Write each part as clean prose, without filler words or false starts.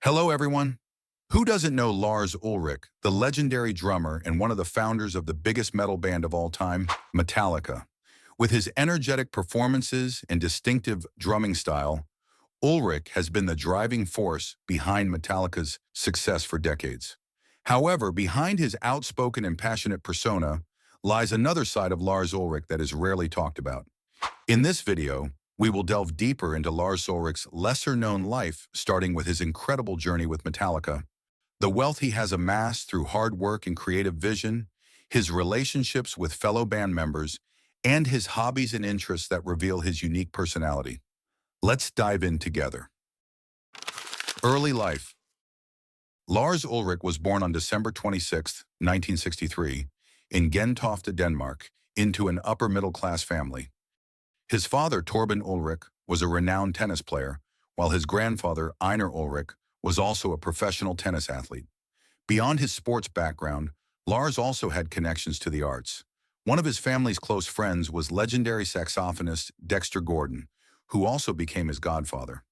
Hello, everyone. Who doesn't know Lars Ulrich, the legendary drummer and one of the founders of the biggest metal band of all time, Metallica? With his energetic performances and distinctive drumming style, Ulrich has been the driving force behind Metallica's success for decades. However, behind his outspoken and passionate persona lies another side of Lars Ulrich that is rarely talked about. In this video, we will delve deeper into Lars Ulrich's lesser-known life, starting with his incredible journey with Metallica, the wealth he has amassed through hard work and creative vision, his relationships with fellow band members, and his hobbies and interests that reveal his unique personality. Let's dive in together. Early life. Lars Ulrich was born on December 26, 1963, in Gentofte, Denmark, into an upper-middle-class family. His father, Torben Ulrich, was a renowned tennis player, while his grandfather, Einar Ulrich, was also a professional tennis athlete. Beyond his sports background, Lars also had connections to the arts. One of his family's close friends was legendary saxophonist Dexter Gordon, who also became his godfather.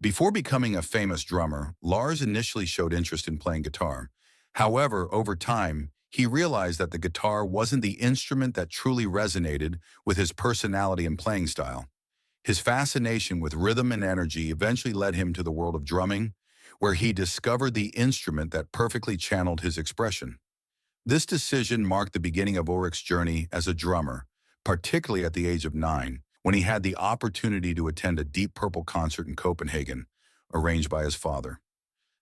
Before becoming a famous drummer, Lars initially showed interest in playing guitar. However, over time, he realized that the guitar wasn't the instrument that truly resonated with his personality and playing style. His fascination with rhythm and energy eventually led him to the world of drumming, where he discovered the instrument that perfectly channeled his expression. This decision marked the beginning of Ulrich's journey as a drummer, particularly at the age of 9, when he had the opportunity to attend a Deep Purple concert in Copenhagen, arranged by his father.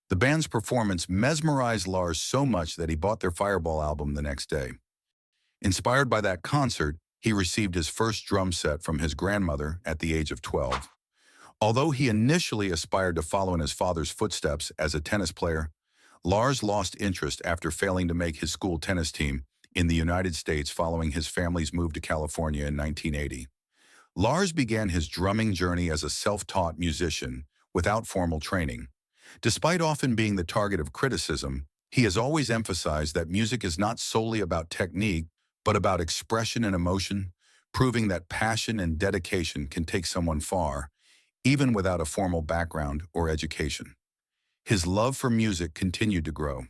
The band's performance mesmerized Lars so much that he bought their Fireball album the next day. Inspired by that concert, he received his first drum set from his grandmother at the age of 12. Although he initially aspired to follow in his father's footsteps as a tennis player, Lars lost interest after failing to make his school tennis team in the United States following his family's move to California in 1980. Lars began his drumming journey as a self-taught musician without formal training. Despite often being the target of criticism, he has always emphasized that music is not solely about technique, but about expression and emotion, proving that passion and dedication can take someone far, even without a formal background or education. His love for music continued to grow.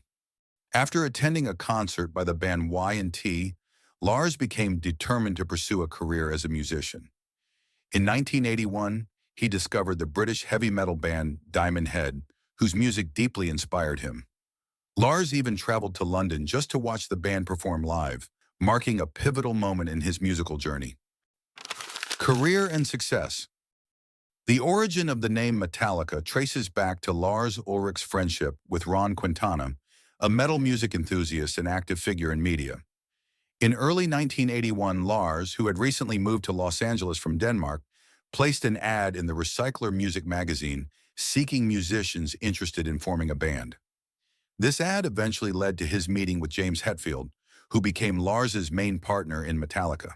After attending a concert by the band Y&T, Lars became determined to pursue a career as a musician. In 1981, he discovered the British heavy metal band Diamond Head, whose music deeply inspired him. Lars even traveled to London just to watch the band perform live, marking a pivotal moment in his musical journey. Career and success. The origin of the name Metallica traces back to Lars Ulrich's friendship with Ron Quintana, a metal music enthusiast and active figure in media. In early 1981, Lars, who had recently moved to Los Angeles from Denmark, placed an ad in the Recycler music magazine seeking musicians interested in forming a band. This ad eventually led to his meeting with James Hetfield, who became Lars's main partner in Metallica.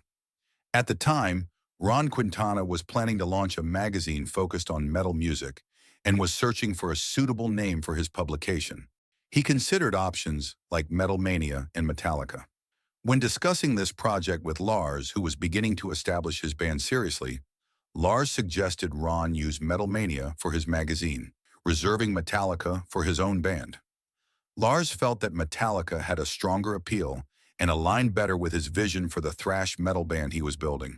At the time, Ron Quintana was planning to launch a magazine focused on metal music and was searching for a suitable name for his publication. He considered options like Metal Mania and Metallica. When discussing this project with Lars, who was beginning to establish his band seriously, Lars suggested Ron use Metal Mania for his magazine, reserving Metallica for his own band. Lars felt that Metallica had a stronger appeal and aligned better with his vision for the thrash metal band he was building.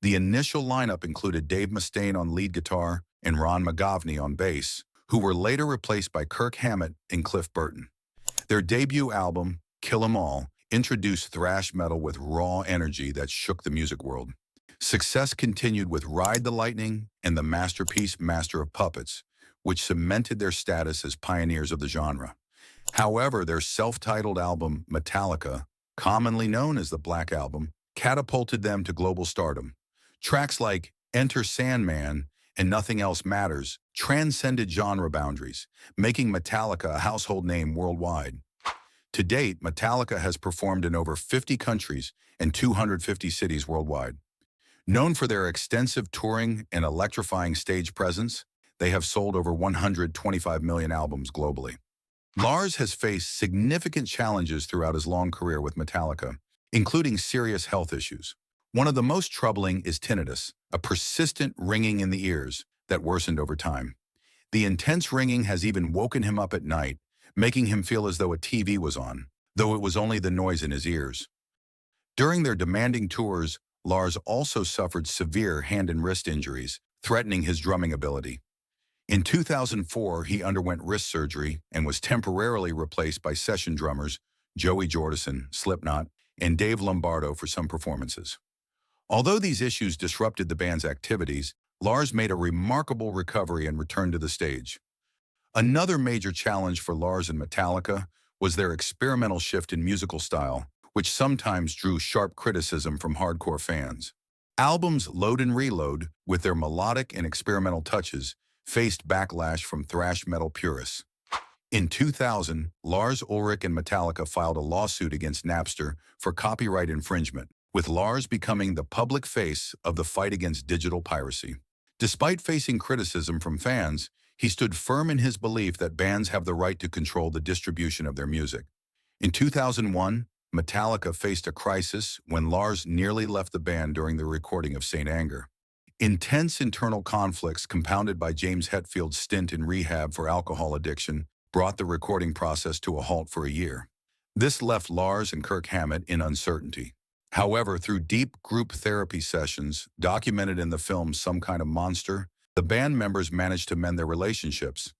The initial lineup included Dave Mustaine on lead guitar and Ron McGovney on bass, who were later replaced by Kirk Hammett and Cliff Burton. Their debut album, Kill 'Em All, introduced thrash metal with raw energy that shook the music world. Success continued with Ride the Lightning and the masterpiece Master of Puppets, which cemented their status as pioneers of the genre. However, their self-titled album, Metallica, commonly known as the Black Album, catapulted them to global stardom. Tracks like Enter Sandman and Nothing Else Matters transcended genre boundaries, making Metallica a household name worldwide. To date, Metallica has performed in over 50 countries and 250 cities worldwide. Known for their extensive touring and electrifying stage presence, they have sold over 125 million albums globally. Lars has faced significant challenges throughout his long career with Metallica, including serious health issues. One of the most troubling is tinnitus, a persistent ringing in the ears that worsened over time. The intense ringing has even woken him up at night, making him feel as though a TV was on, though it was only the noise in his ears. During their demanding tours, Lars also suffered severe hand and wrist injuries, threatening his drumming ability. In 2004, he underwent wrist surgery and was temporarily replaced by session drummers Joey Jordison, Slipknot, and Dave Lombardo for some performances. Although these issues disrupted the band's activities, Lars made a remarkable recovery and returned to the stage. Another major challenge for Lars and Metallica was their experimental shift in musical style, which sometimes drew sharp criticism from hardcore fans. Albums Load and Reload, with their melodic and experimental touches, faced backlash from thrash metal purists. In 2000, Lars Ulrich and Metallica filed a lawsuit against Napster for copyright infringement, with Lars becoming the public face of the fight against digital piracy. Despite facing criticism from fans, he stood firm in his belief that bands have the right to control the distribution of their music. In 2001, Metallica faced a crisis when Lars nearly left the band during the recording of Saint Anger. Intense internal conflicts compounded by James Hetfield's stint in rehab for alcohol addiction brought the recording process to a halt for a year. This left Lars and Kirk Hammett in uncertainty. However, through deep group therapy sessions documented in the film Some Kind of Monster, the band members managed to mend their relationships.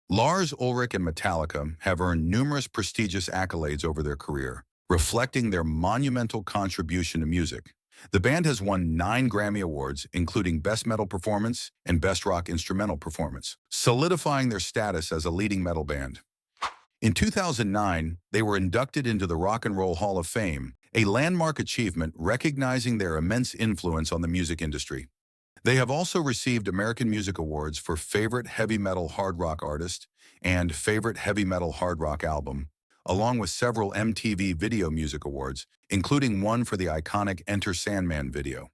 Lars Ulrich and Metallica have earned numerous prestigious accolades over their career, reflecting their monumental contribution to music. The band has won 9 Grammy Awards, including Best Metal Performance and Best Rock Instrumental Performance, solidifying their status as a leading metal band. In 2009, they were inducted into the Rock and Roll Hall of Fame, a landmark achievement recognizing their immense influence on the music industry. They have also received American Music Awards for Favorite Heavy Metal Hard Rock Artist and Favorite Heavy Metal Hard Rock Album, along with several MTV Video Music Awards, including one for the iconic Enter Sandman video.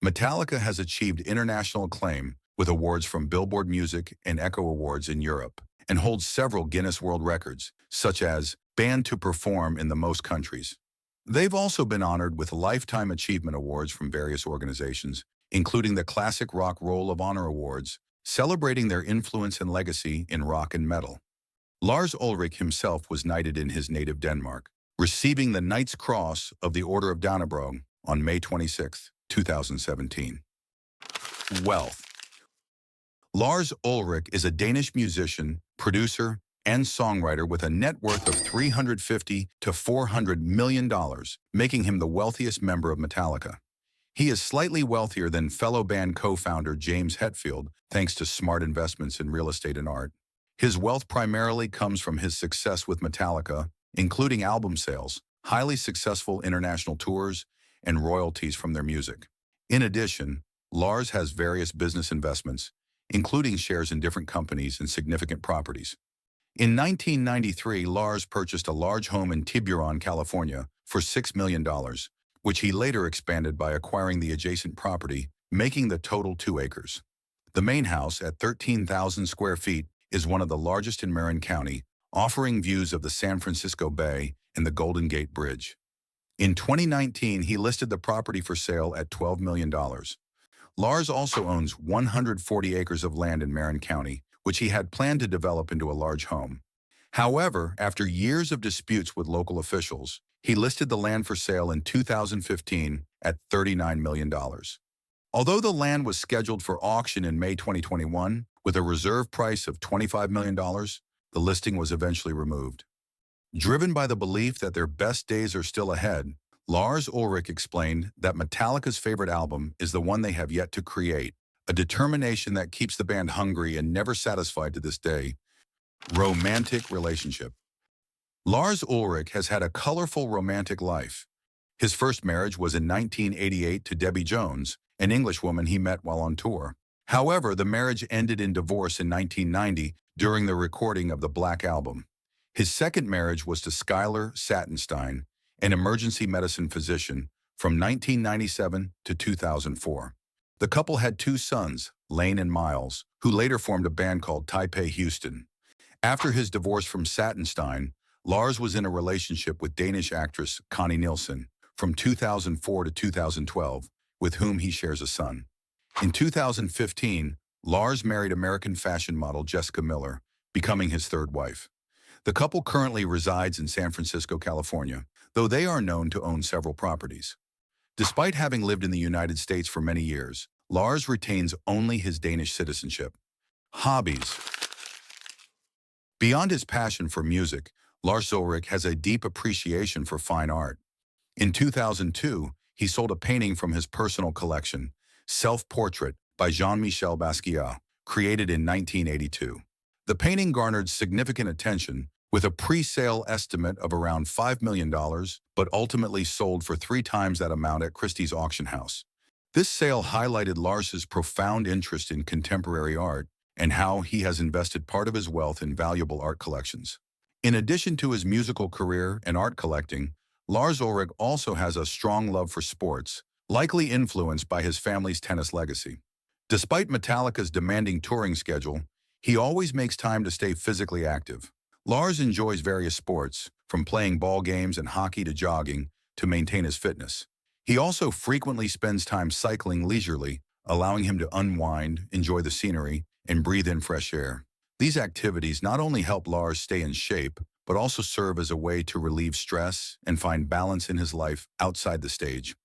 Metallica has achieved international acclaim with awards from Billboard Music and Echo Awards in Europe, and holds several Guinness World Records, such as Band to Perform in the most countries. They've also been honored with Lifetime Achievement Awards from various organizations, including the Classic Rock Roll of Honor Awards, celebrating their influence and legacy in rock and metal. Lars Ulrich himself was knighted in his native Denmark, receiving the Knight's Cross of the Order of Dannebrog on May 26, 2017. Wealth. Lars Ulrich is a Danish musician, producer, and songwriter with a net worth of $350 to $400 million, making him the wealthiest member of Metallica. He is slightly wealthier than fellow band co-founder James Hetfield, thanks to smart investments in real estate and art. His wealth primarily comes from his success with Metallica, including album sales, highly successful international tours, and royalties from their music. In addition, Lars has various business investments, including shares in different companies and significant properties. In 1993, Lars purchased a large home in Tiburon, California, for $6 million, which he later expanded by acquiring the adjacent property, making the total 2 acres. The main house, at 13,000 square feet, is one of the largest in Marin County, offering views of the San Francisco Bay and the Golden Gate Bridge. In 2019, he listed the property for sale at $12 million. Lars also owns 140 acres of land in Marin County, which he had planned to develop into a large home. However, after years of disputes with local officials, he listed the land for sale in 2015 at $39 million. Although the land was scheduled for auction in May 2021, with a reserve price of $25 million, the listing was eventually removed. Driven by the belief that their best days are still ahead, Lars Ulrich explained that Metallica's favorite album is the one they have yet to create, a determination that keeps the band hungry and never satisfied to this day. Romantic relationship. Lars Ulrich has had a colorful romantic life. His first marriage was in 1988 to Debbie Jones, an Englishwoman he met while on tour. However, the marriage ended in divorce in 1990 during the recording of the Black Album. His second marriage was to Skylar Sattenstein, an emergency medicine physician, from 1997 to 2004. The couple had 2 sons, Lane and Miles, who later formed a band called Taipei Houston. After his divorce from Sattenstein, Lars was in a relationship with Danish actress Connie Nielsen from 2004 to 2012, with whom he shares a son. In 2015, Lars married American fashion model Jessica Miller, becoming his third wife. The couple currently resides in San Francisco, California, though they are known to own several properties. Despite having lived in the United States for many years, Lars retains only his Danish citizenship. Hobbies. Beyond his passion for music, Lars Ulrich has a deep appreciation for fine art. In 2002, he sold a painting from his personal collection, Self-Portrait by Jean-Michel Basquiat, created in 1982. The painting garnered significant attention, with a pre-sale estimate of around $5 million, but ultimately sold for 3 times that amount at Christie's auction house. This sale highlighted Lars's profound interest in contemporary art and how he has invested part of his wealth in valuable art collections. In addition to his musical career and art collecting, Lars Ulrich also has a strong love for sports, likely influenced by his family's tennis legacy. Despite Metallica's demanding touring schedule, he always makes time to stay physically active. Lars enjoys various sports, from playing ball games and hockey to jogging, to maintain his fitness. He also frequently spends time cycling leisurely, allowing him to unwind, enjoy the scenery, and breathe in fresh air. These activities not only help Lars stay in shape, but also serve as a way to relieve stress and find balance in his life outside the stage.